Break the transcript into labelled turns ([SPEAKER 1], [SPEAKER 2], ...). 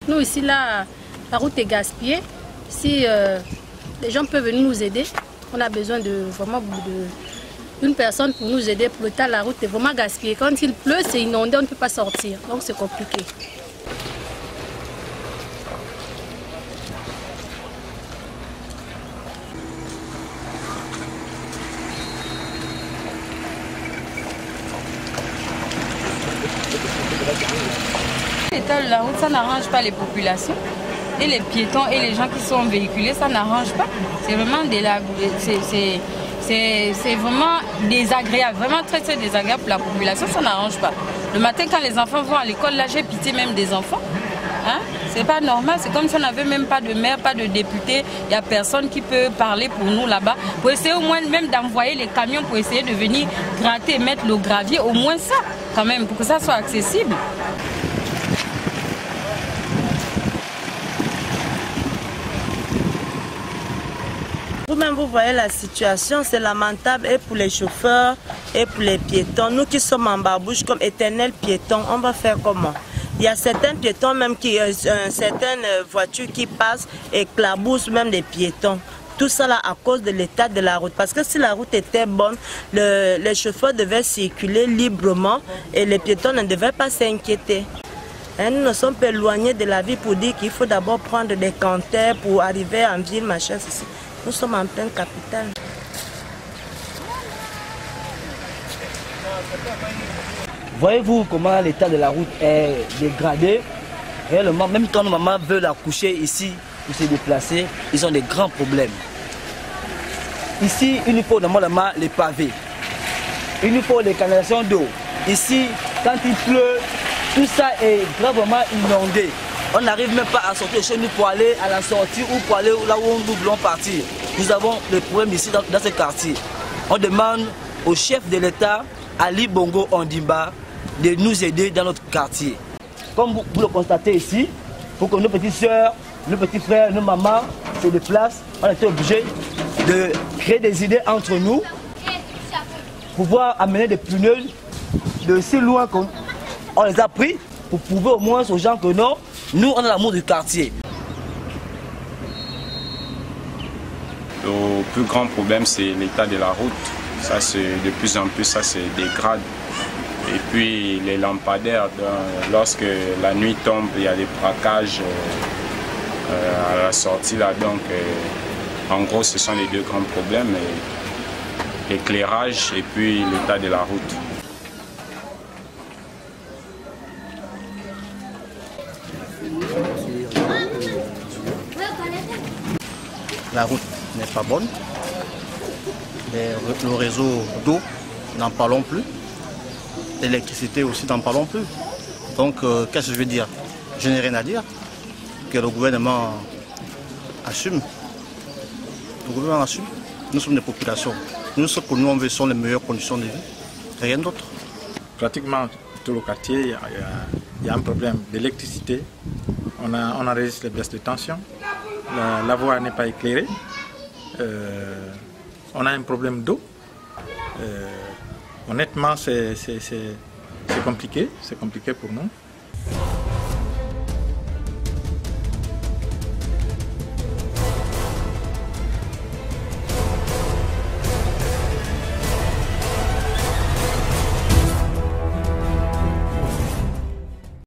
[SPEAKER 1] Nous ici, là, la route est gaspillée. Si les gens peuvent venir nous aider, on a besoin de vraiment d'une personne pour nous aider. Pour le temps, la route est vraiment gaspillée. Quand il pleut, c'est inondé, on ne peut pas sortir. Donc c'est compliqué.
[SPEAKER 2] L'état de la route, ça n'arrange pas les populations. Et les piétons et les gens qui sont véhiculés, ça n'arrange pas. C'est vraiment c'est vraiment désagréable, vraiment très très désagréable pour la population, ça n'arrange pas. Le matin quand les enfants vont à l'école, là j'ai pitié même des enfants. Hein? C'est pas normal, c'est comme si on n'avait même pas de maire, pas de député, il n'y a personne qui peut parler pour nous là-bas. Pour essayer au moins même d'envoyer les camions pour essayer de venir gratter, mettre le gravier, au moins ça quand même, pour que ça soit accessible.
[SPEAKER 3] Vous-même, vous voyez la situation, c'est lamentable et pour les chauffeurs et pour les piétons. Nous qui sommes en Barbouche comme éternels piétons, on va faire comment? Il y a certains piétons, même certaines voitures qui passent et éclaboussent même des piétons. Tout ça là à cause de l'état de la route. Parce que si la route était bonne, les chauffeurs devaient circuler librement et les piétons ne devaient pas s'inquiéter. Nous nous sommes éloignés de la ville pour dire qu'il faut d'abord prendre des canters pour arriver en ville, machin, ceci. Nous sommes en pleine capitale.
[SPEAKER 4] Voyez-vous comment l'état de la route est dégradé? Réellement, même quand nos mamans veulent accoucher ici pour se déplacer, ils ont des grands problèmes. Ici, il nous faut normalement les pavés. Il nous faut les canalisations d'eau. Ici, quand il pleut, tout ça est gravement inondé. On n'arrive même pas à sortir chez nous pour aller à la sortie ou pour aller là où nous voulons partir. Nous avons des problèmes ici dans ce quartier. On demande au chef de l'État, Ali Bongo Ondimba, de nous aider dans notre quartier. Comme vous le constatez ici, pour que nos petites soeurs, nos petits frères, nos mamans se déplacent, on était obligé de créer des idées entre nous, pouvoir amener des pneus de si loin qu'on les a pris pour prouver au moins aux gens que non, nous on a l'amour du quartier.
[SPEAKER 5] Le plus grand problème c'est l'état de la route. Ça c'est de plus en plus ça se dégrade. Et puis les lampadaires, lorsque la nuit tombe, il y a des braquages à la sortie là. Donc en gros ce sont les deux grands problèmes, l'éclairage et puis l'état de la route.
[SPEAKER 6] La route n'est pas bonne. Le réseau d'eau, n'en parlons plus. L'électricité aussi, n'en parlons plus. Donc, qu'est-ce que je veux dire? Je n'ai rien à dire. Que le gouvernement assume. Le gouvernement assume. Nous sommes des populations. Nous, ce que nous on veut sont les meilleures conditions de vie. Rien d'autre.
[SPEAKER 7] Pratiquement tout le quartier, il y a un problème d'électricité. On enregistre les baisses de tension. La voie n'est pas éclairée. On a un problème d'eau. Honnêtement, c'est compliqué pour nous.